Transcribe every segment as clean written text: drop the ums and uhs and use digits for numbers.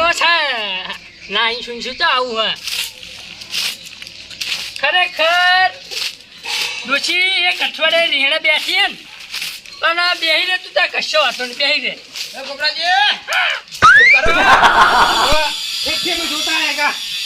જેવો છે ના શું શું તો આવું હે ખરેખર ડોશી એક અઠવાડિયે રીહણે બેસી ને પણ આ બેહી રે તું ત્યાં કશો હતો ને બેહી રે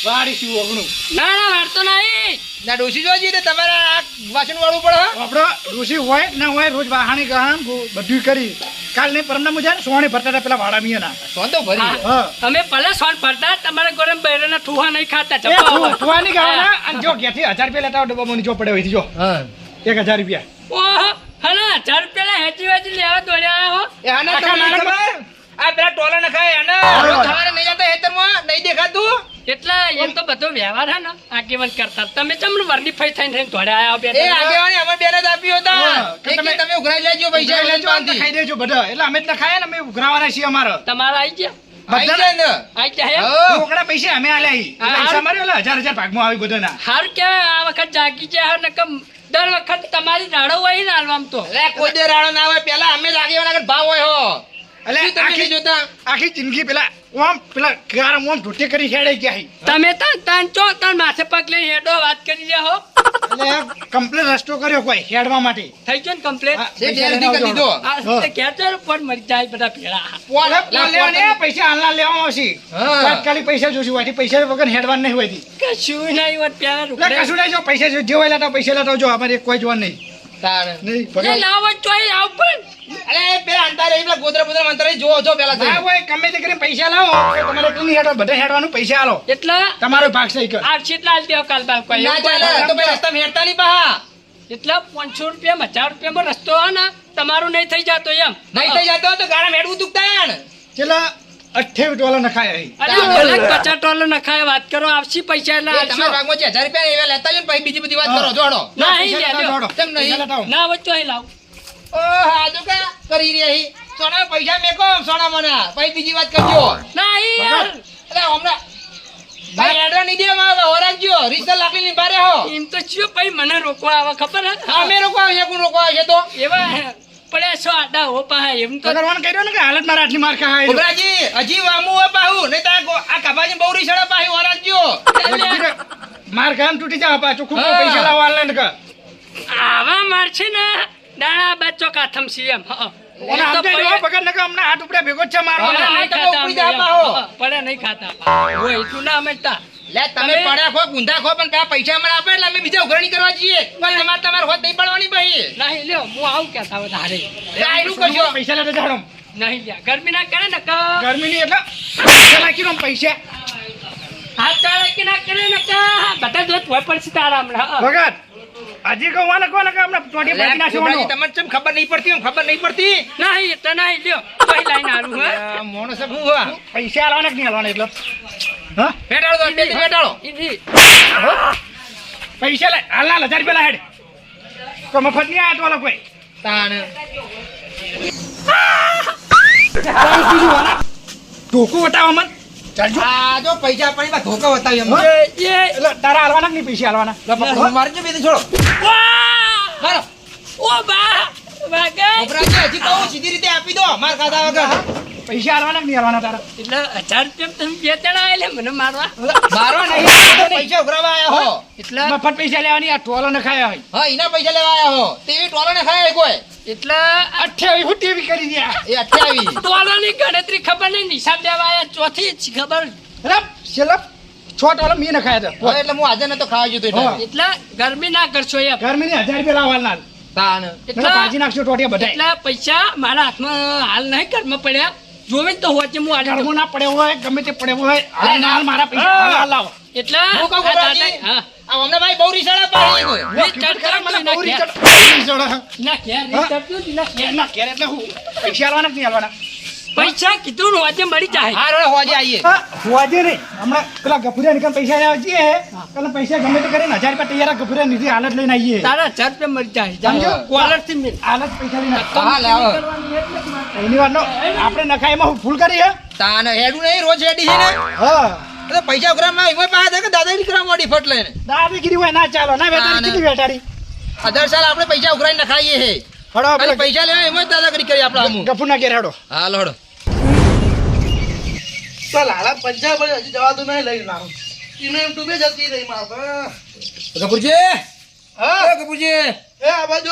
ના ના વાળતો નહીં ના ડોશી જોજી તો તમારે આ વાસણ વાળું પડે આપણો ડોશી હોય ના હોય રોજ વાહાણી ગહાણ બધું કરી કાલ નહીં પરમના મુજા સોણે ભરતા હતા પેલા વાડા મિયા ના સોન તો ભરી હા અમે ભલે સોન ભરતા તમારે ગરમ બૈરાના ઠુહા નહીં ખાતા એ ઠુવાની ગાવાના અને જો ઘેરથી 1000 રૂપિયા લેતા ડબ્બામાં જો પડે હોય જો હા 1000 રૂપિયા ઓહો હલા 1000 રૂપિયા હેચી વેચી લેવા દોડ્યા હો એ આના તમને ખબર આ પેલા ટોલા નખાય અને તમારે નહીં જતા હેતરમાં નહીં દેખાતું એટલે એમ તો બધો વ્યવહાર હે ને આગેવાન કરતા તમે ચમનું વરની ફઈ થઈને દોડ્યા બે એ આગેવાની અમે બેને જ આપ્યો હતા કે તમે ઉઘરાઈ લેજો પૈસા લેજો આંથી ખાઈ દેજો બધા એટલે અમે જ ખાય ને અમે ઉઘરાવાના છીએ અમારે તમારા આઈ ગયા આઈ જાય ને આઈ ગયા હા. રોકડા પૈસા અમે આલ્યા ઈ પૈસા મારે એટલે 1000 ભાગમાં આવી બધાના હાર કે આ વખત જાગી જાય ને કમ દર વખત તમારી રાડો હોય ને આલવામ તો અરે કોઈ દે રાડો ના હોય પેલા અમે જ આગેવાના આગળ ભાવ હોય હો એટલે શું તમે નહીં જોતા આખી જિંદગી પેલા ઓમ પેલા ગારમ ઓમ ઢોટે કરી છેડે ગયા તમે તાન ચો તાન માથે પગ લઈ હેડો વાત કરી લે હો એટલે કમ્પ્લેટ રસ્તો કર્યો કોઈ હેડવા માટે થઈ ગયો ને કમ્પ્લેટ હા. જે જલ્દી કરી દીધો આ તે ક્યાં ચાલ મરી જાય બધા ભેળા પોલ લેવાને પૈસા હાલના લેવામાં આવશે હા. તાત્કાલિક પૈસા જોશું હોયથી પૈસા વગર હેડવાનું નહીં હોયથી કશું નહીં હોત પ્યાર એટલે કશું નહીં જો પૈસા જે હોય લેતા પૈસા લેતા જો અમારે કોઈ જોવા નહીં તાર નહીં એ પગાર લાવો ચોઈ આવ પણ અરે પેલા અંતારે પેલા ગોદરા બોદરા અંતારે જો જો પેલા ના હોય ગમે તે કરીને પૈસા લાવો તો તમારે એટલું નહીં હેડો બધા હેડવાનું પૈસા આલો એટલે તમારો ભાગ સહી કર આ કેટલા આલ દેવો કાલ બાલ કોઈ ના ચાલે તો પેલા રસ્તા હેડતા નહીં પા એટલે 500 રૂપિયા 1000 રૂપિયામાં રસ્તો હે ને તમારું નહીં થઈ જતો એમ નહીં થઈ જતો તો ગાડા મેડવું દુખતા ને છેલ્લા 28 નખાય અહીં અરે ભલે 50 ડોલર નખાય વાત કરો આવશી પૈસા એટલે એ તમારા ભાગમાં 1000 રૂપિયા એવા લેતા જો ને પછી બીજી બધી વાત કરો જોડો ના પૈસા અહીં લેતા લ્યો જોડો. કેમ નહીં? પૈસા લેતા આવો. ના વચ્ચો અહીં લાવ ઓ હાજો કા કરી રહી સોના પૈસા મેકો સોના મના પછી બીજી વાત કરજો ના અહીં યાર અરે હમણાં ભાઈ એડવા નહીં દે માં ઓરાજો રીસલ લાકડી ની બારે હો એમ તો ચિયો ભાઈ મને રોકવા આવે ખબર હે અમે રોકો છે કોણ રોકો છે તો એવા પડ્યા છો આડા હો પા એમ તો પગારવાનું કર્યો ને કે હાલત મારા આટલી માર ખાય ઓબરાજી હજી વામુ હે પાહુ નહીં તા આ કબાજી બહુ રીસડા પાહી ઓરાજો માર કામ તૂટી જાવ પાછું ખૂબ પૈસા લાવવા આલે ને કે આવા માર છે ને દાણા બચ્ચો કાથમ સી એમ ઓને આમ તો પગાર ન કે હમણાં હાથ ઉપડે ભેગો જ છે મારો પડે નહીં તમે ખાતા ઉપડી જા અમે પાહો. એમ. પડે નહીં ખાતા હોય એટલું ના અમેટા લે તમે પડ્યા ખો ગુંધા ખો પણ પેલા પૈસા મને આપે એટલે અમે બીજા ઉઘરાણી કરવા જઈએ પણ તમારે હોત નહીં પડવાની ભાઈ નહીં લ્યો હું આવું કહેતા વધારે આયરું કરજો પૈસા લેતા જાડો નહીં લ્યા ગરમી ના કરે ને કા ગરમીની એટલે પૈસા નાખી દો પૈસા હાથ ચાલે કે ના કરે ને કા બધા જોત હોય પડશે તારા હમણાં ભગત હજી કહું ને કોને કે હમણાં ચોટી બાકી નાખવાનો તમને ચમ ખબર નહીં પડતી ખબર નહીં પડતી નહીં એટલે નહીં લ્યો કોઈ લાઈન આલું હે મોણસ હું હુઆ પૈસા આલવાના કે નહીં આલવાના એટલે હા બેટાડો તો બે બેટાડો ઈજી પૈસા લે હાલના 1000 રૂપિયા હેડ તો મફત નહીં આતો વાળો કોઈ તાણ ધોકો બતાવો મન ચાલજો આ જો પૈસા પાણી માં ધોકા બતાવી એમ એટલે તારા હાલવાના કે નહીં પૈસા હાલવાના મારજો બે છોડો મારો ઓ બા વાગે ઓબરાજી હજી કહું સીધી રીતે આપી દો માર ખાધા વગર પૈસા હાલવાના કે નહીં હાલવાના તારા એટલે 1000 રૂપિયા તમે બે જણા આલે મને મારવા મારો નહીં પૈસા ઉઘરાવા આયા હો એટલે મફત પૈસા લેવાની આ ટોલો ન ખાયા હોય હા એના પૈસા લેવા આયા હો તેવી ટોલો ને ખાય કોઈ એટલે 28 હું ટીવી કરી દ્યા એ 28 તોલાની ગણતરી ખબર નહીં હિસાબ દેવા આયા ચોથી જ ખબર અરે છેલ્લા 6 ટોલો મેં ન ખાયા હતા હવે એટલે હું આજે નતો ખાવા જતો હા. એટલે ગરમી ના કરશો એમ ગરમીની 1000 રૂપિયા લાવવાના તાણ એટલે ભાજી નાખશો ટોટિયા બધા એટલે પૈસા મારા હાથમાં હાલ નહીં ઘરમાં પડ્યા જોવે ને તો હોચે હું આડે ઘરમાં ના પડ્યો હોય ગમે તે પડ્યો હોય હાલ મારા પૈસા હાલ લાવો એટલે હું કહું આ ગોરાજી, દાદા- હા આ અમને ભાઈ બહુ રીસાડા પાડી રીચાર્જ કરાવ મને ના બહુ ઘેર. રીચાર્જ. ના ઘેર રીચાર્જ તો ના ઘેર. ના ઘેર એટલે હું પૈસા હાલવાના કે નહીં હાલવાના પૈસા કીધું ને હોચે મળી જાય હા રોડે હોજે આવીએ હા હોવાજે નહીં હમણાં પેલા ગફુરિયા નીકળ પૈસા લેવા જઈએ પેલા પૈસા ગમે તે કરીને 1000 રૂપિયા તૈયાર ગફુરિયા નીધી હાલત લઈને આવીએ તારા 1000 રૂપિયા મળી જાય જાણજો હા. કોલર થી મિલ હાલત પૈસા લઈને હા લાવો એની વાત આપણે નખાઈમાં હું ભૂલ કરી હે તાન હેડું નહીં રોજ હેડી છે ને હા તો પૈસા ઉઘરામાં એમાં પાસે કે દાદાગીરી કરવા મોડી ફટ લઈને દાદાગીરી હોય ના ચાલો ના વેટાડી કીધી વેટાડી 10 સાલ આપણે પૈસા ઉઘરાઈને ન ખાઈએ હે હડો ખાલી પૈસા લેવા એમાં જ દાદાગીરી કરી આપણે આમ ગફુરના ઘેર હડો હાલ હડો તો લાલા પંચાયત પર હજી જવા તો નહીં લઈ લાવું એને એમ ડૂબે જતી રહી માર કપૂરજી હા કપૂરજી એ આ બાજુ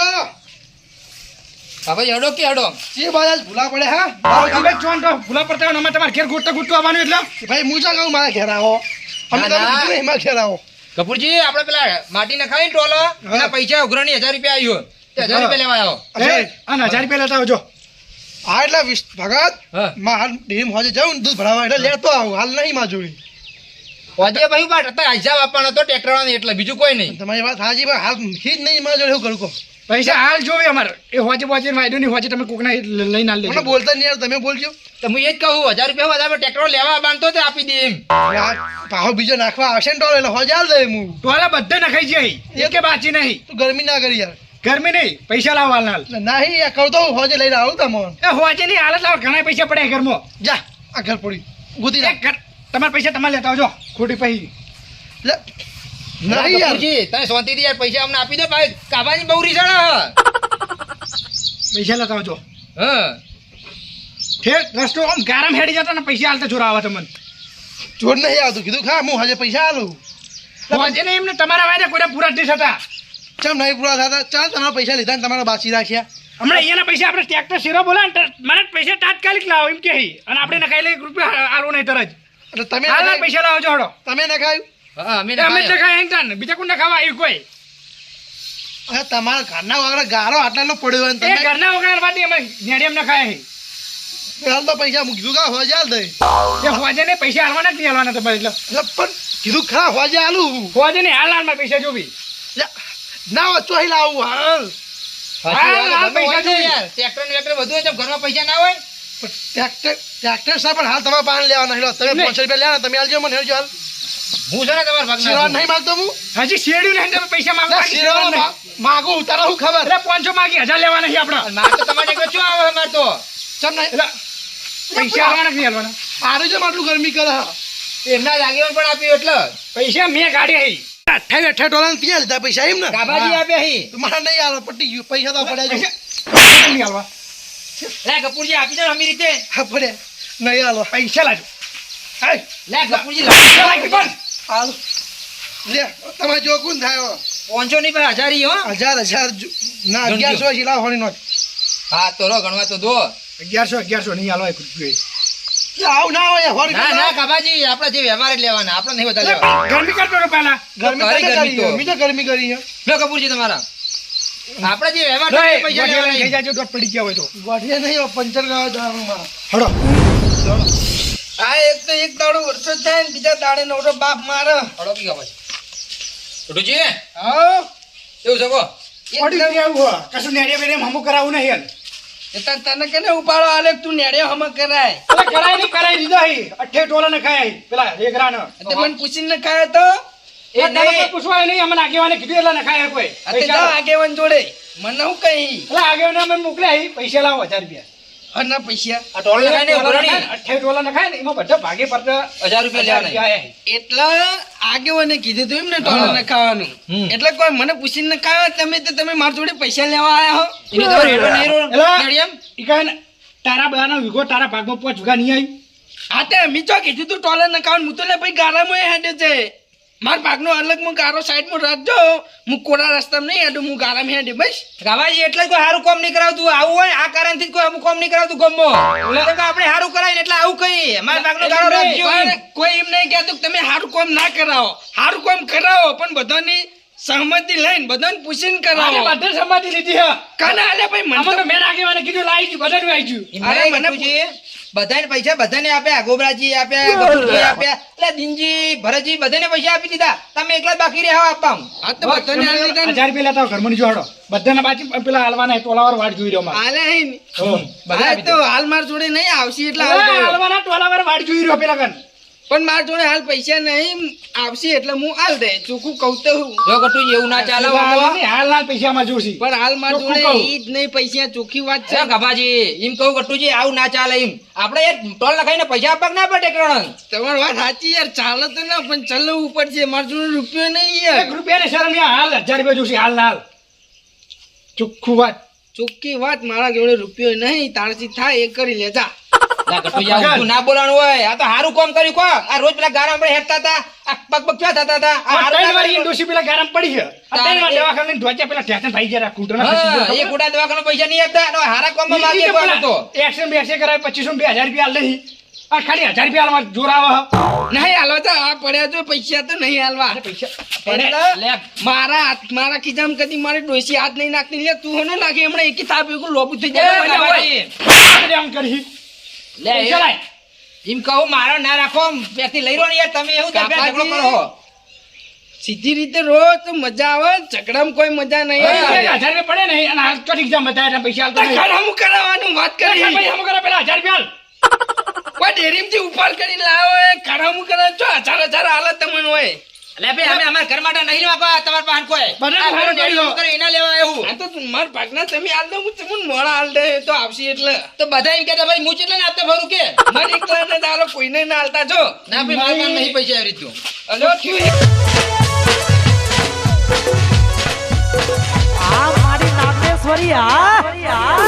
હવે હેડો કે હેડો જે બાજા ભૂલા પડે હા તમે જોન તો ભૂલા પડતા હોય ને અમે તમારે ઘેર ગોટતા ગોટતું આવવાનું એટલે ભાઈ હું શું કહું મારા ઘેર આવો અમે ના, ના. તમે કીધું એમાં ઘેર આવો કપૂરજી આપણે પેલા માટી નખાય ને ટોલો એના પૈસા ઉઘરાણી 1000 રૂપિયા આવ્યો તે 1000 રૂપિયા લેવા આવ્યો અને 1000 રૂપિયા લેતા આવજો હા એટલે ભગત હા. માં હાલ ડેમ હોજે જાઉં ને દૂધ ભરાવા એટલે લેતો આવું હાલ નહીં માં જોડી હોજે ભાઈ બાટ હતા હિસાબ આપવાનો તો ટ્રેક્ટર વાળાને એટલે બીજું કોઈ નહીં તમારી વાત હાજી પણ હાલ હિજ નહીં માં જોડે એવું કરું કહો પૈસા હાલ જોવે અમારે એ હોજે બોજે વાયદો નહીં હોજે તમે કોકના લઈને હાલ મને લેજો બોલતા નહીં યાર તમે બોલજો તો હું એ જ કહું 1000 રૂપિયા વધારે ટ્રેક્ટર લેવા બાંધતો તે આપી દે એમ પાહો બીજો નાખવા આવશે ને ટોલ એટલે હોજે હાલ દે હું ટોલા બધા નખાઈ જાય એકે બાચી નહીં તું ગરમી ના કરી યાર ગરમી નહીં પૈસા લાવો હાલ હાલ નહીં યાર કહું તો હું હોજે લઈને આવું તમને એ હોજે નહીં હાલત લાવો ઘણા પૈસા પડે ઘરમાં જા આ ઘર પડી ગુદી એ ઘર તમારા પૈસા તમારે લેતા આવજો ખોટી પૈસી લે નહીં યાર કપૂરજી તમે શાંતિથી યાર પૈસા અમને આપી દો ભાઈ કાબાની બહુ રીસાણા પૈસા લેતા આવજો હા ઠેક રસ્તો આમ ગારમ હેડી જતા ને પૈસા હાલતા જોરા આવે તમને જોર નહીં આવતું કીધું ખા હું હજે પૈસા આલું હોજે નહીં એમને તમારા વાયદા કોઈ પૂરા જ નહીં થતા ચમ નહીં પૂરા થતા ચાલ તમારા પૈસા લીધા ને તમારા બાકી રાખ્યા હમણાં અહીંયાના પૈસા આપણે ટ્રેક્ટર શેરો બોલા ને મને પૈસા તાત્કાલિક લાવો એમ કે અને આપણે નખાઈ લઈએ રૂપિયા આલવો નહીં તરત એટલે તમે હાલના પૈસા લાવો જોડો તમે ન ખાયું હા અમે અમે જ નખાય અહીં તાન બીજા કોઈ નખાવા આવ્યું કોઈ અરે તમારા ઘરના વાગડા ગારો આટલાનો પડ્યો હોય ને એ તમે ઘરના વગર વાટી અમે નેડિયમ નખાય અહીં હાલ તો પૈસા મૂકી કા હોજે હાલ દે એ હોજે ને પૈસા હાલવાના જ નહીં હાલવાના તમારે એટલે એટલે પણ કીધું ખરા હોજે આલું હોજે ને હાલમાં પૈસા જોવી લે, ના હોય ચોહી લાવું હાલ પૈસા જોઈએ. ટ્રેક્ટર ને વેક્ટર બધું હોય તો ઘરમાં પૈસા ના હોય ટ્રેક્ટર સા પણ હાલ તમારે પાન લેવાના હેલો તમે નહીં. 500 રૂપિયા લેવાના તમે હાલજો મને હેલજો હાલ હું છે ને તમારા શીરવા ભાગના નહીં માંગતો હું હજી શેડ્યું નહીં તમે પૈસા માંગો ના, શીરવા માગું તારા શું ખબર અરે 500 માંગી 1000 લેવા નહીં આપણે માર તો તમારે એકલો શું આવે અમાર તો ચમ નહીં એટલે પૈસા હાલવાના કે નહીં હાલવાના આરું છે આટલું ગરમી કરે હા એમના આગેવાન પણ આપ્યું એટલે પૈસા મેં કાઢી અહીં 28 ડોલર ક્યાં લીધા પૈસા એમ ને કાબાજી આપ્યા હી મારા નહીં આવે પટી ગયું પૈસા તો પડ્યા છે પૈસા નહીં હાલવા લે કપૂરજી આપી દો અમી રીતે હા પડ્યા નહીં હાલો પૈસા લાજો હાય લે કપૂરજી પૈસા લાગી પણ હાલ લે તમે જો કોણ થાય 500 ની પર 1000 હો 1000 ના 1100 શીલા હોની નોટ હા તો રો ગણવા તો દો 1100 નહીં હાલવા એક રૂપિયો કે આવ ના હોય હોરી ના ના કાબાજી આપણે જે વ્યવહાર જ લેવાના આપણે નહીં બધા લેવા ગરમી કરતો હતો પહેલા ગરમી કરી કરી તો. મી તો ગરમી કરી છે લો કપૂરજી તમારા આપણે જે વ્યવહાર નહીં, થાય એ પૈસા ગોઠિયા લઈને લેવાના થઈ જાજો, દોઢ પડી ગયા હોય તો ગોઠિયા નહીં પંચર કરવા જવાનું મારા હડો આ એક તો એક દાડો વર્ષો થાય ને બીજા દાડે નવરો બાપ મારે હળો કી કાબાજી ટુટુજી હા એવું છે કો ઓડી દેવું હો કશું નેડિયા બેડિયા હમું કરાવું નહીં યાર તને કેને ઉપાડો આલે તું નેડ્યો હમ કરાય અરે કરાય નહીં કરાય દીધો અહીં 28 ડોલર ને ખાય અહીં, પેલા રેગરાનો તે મને પૂછીને ખાય તો એ નહીં પૂછવાય નહીં અમને આગેવાને કીધું એટલે ન ખાય કોઈ પૈસા લાવો. આગેવાન જોડે મને હું કઈ એટલે આગેવાને અમે મોકલ્યા અહીં, પૈસા લાવો 1000 રૂપિયા અના પૈસા આ ટોલ લગાઈને ઉઘરાણી. 28 ડોલર ને ખાય ને એમાં બધા ભાગે પડતા 1000 રૂપિયા લેવાના એટલે આગેવાને કીધું તું એમ ને ટોલર ને ખાવાનું હમ. એટલે કોઈ મને પૂછીને ખાય તમે મારા જોડે પૈસા લેવા આયા હો એની તો રેડો નહીં રો એલા. નેડિયમ ઈ કાંઈ ને તારા બધાનો વિગો તારા ભાગમાં 5 વીઘા નહીં આવી હા તે મી ચો કીધું તું ટોલર ને ખાવાનું હું તો લે ભાઈ ગારામાં હેડે છે માર ભાગનો અલગ હું ગારો સાઈડમાં રાખજો હું કોરા રસ્તામાં નહીં હેડું હું ગારામાં હેડે બસ કાબાજી એટલે જ કોઈ સારું કામ નહીં કરાવતું આવું હોય આ કારણથી જ કોઈ અમુક કામ નહીં કરાવતું ગમો એટલે કે આપણે સારું કરાય ને એટલે આવું કહીએ અમારા ભાગનો ગાળો રાખજો પણ કોઈ એમ નહીં કહેતું કે તમે સારું કામ ના કરાવો સારું કામ કરાવો પણ બધાની સહમતિ લઈને બધાને પૂછીને આને કરાવો બધે સંમતિ લીધી હે કાના આલે ભાઈ મને આમાં તો તો મેં આગેવાને કીધું લાવી ગયું બધાનું આવી ગયું અરે અરે મને મને બધાને પૈસા બધાને આપ્યા ગોબરાજી આપ્યા ગોબરજી આપ્યા એટલે દિનજી ભરતજી બધાને પૈસા આપી દીધા તમે એકલા જ બાકી રહ્યા આપવા આ તો બધાને આલી દીધા ને. 1000 રૂપિયા લેતા આવો, ઘરમાં જો હડો બધાના બાકી પેલા હાલવાના ટોલાવાર વાટ જોઈ રહ્યો મારે આલે હે ને. બધા આ આપી તો હાલ માર જોડે નહીં આવશે એટલે પેલા આવશે. હાલવાના ટોલાવાર વાટ જોઈ રહ્યો પેલા કન પણ માર જોડે હાલ પૈસા નહીં આવશે એટલે હું હાલ દે ચોખ્ખું કહું તો હું જો કટુજી એવું ના ચાલે હાલના પૈસામાં જોશી પણ હાલ માર ચોખ્ખું જોડે કહું. ઈ જ નહીં પૈસા ચોખ્ખી વાત છે છે ગભાજી એમ કહું કટુજી આવું ના ચાલે એમ આપણે યાર ટોલ લખાઈને પૈસા આપવા ના પડે ટેકરણ તમારી વાત સાચી યાર ચાલે તો ના પણ ચલવું પડશે માર જોડે રૂપિયો નહીં યાર 1 રૂપિયાની શરમ યાર હાલ 1000 રૂપિયા જોશી હાલ ના હાલ ચોખ્ખું વાત ચોખ્ખી વાત મારા જોડે રૂપિયો નહીં તારથી થાય એ કરી લેજા લા ગટુજી, આવું ઊંધું ના બોલાવાનું હોય. આ તો હારું કામ કર્યું કો. આ રોજ પેલા ગારા આપણે હેઠતા હતા, આ પગ પગ ક્યાં થતા હતા. આ હારું ત્રણ ના વાર ઈ કર્યું. ડોશી પેલા ગારામાં પડી છે. આ ત્રણ વાર દવાખાને ઢોચ્યા પેલા ઠેસન ભાઈ જરા કૂટરના ખસી ગયો. હા, એ ખોટા દવાખાના પૈસા નહીં આપતા. અને હારા કામમાં ઈ માગે તો કોણ હતો? પેલા એક્શન બેસે કરાવે 2500 2000 રૂપિયા લઈ. આ ખાલી 1000 રૂપિયા આલવા જોર આવે છે. નહીં હાલવા તો આ પડ્યા તો પૈસા તો નહીં હાલવા. પૈસા લે, મારા ખિસ્સામાં કદી મારી ડોસી હાથ નહીં નાખતી. લે તું હનો નાખે હમણાં એકી થાપ એકલું લોબુ થઈ એ જાય. બાબાજી, આમ કરી લે, પૈસા લાય. એમ કહું મારો ના રાખો. ત્યાંથી લઈ લો ને યાર, તમે એવું ત્યાં કાકાજી. ઝઘડો કરો છો. સીધી રીતે રો તો મજા આવે, ઝઘડામાં કોઈ મજા નહીં એક આવે. 1000 રૂપિયા પડે ને અને હાલ ચોથી exam બતાવે એટલે પૈસા આલતો નહીં. ખરામું કરાવવાનું વાત કરી. પૈસા મુકરા પેલા 1000 રૂપિયા આલ. કોઈ ડેરીમાંથી ઉપાડ કરી લાવો એ ખરામું કરાવ છો. હજાર હાલત તમને હોય. લે ભાઈ, અમે અમારા ઘર માટે નહીં લેવા તમારા પાસે કોઈ. બરાબર, આ પેલો બરાબર. ડેડી શું કરે એના લેવા એવું. આ તો મારા ભાગના તમે હાલ દો, હું તમને મોડા હાલ દે તો આવશે એટલે. તો બધા એમ કહેતા ભાઈ હું કેટલા ને આપતા ભરું કે મને એકલા ને દાલો કોઈને ના હાલતા છો. ના ભાઈ, મારા પાસે નહીં પૈસા એવી રીતનું. હલો થયું. આ મારી નાગેશ્વરી આ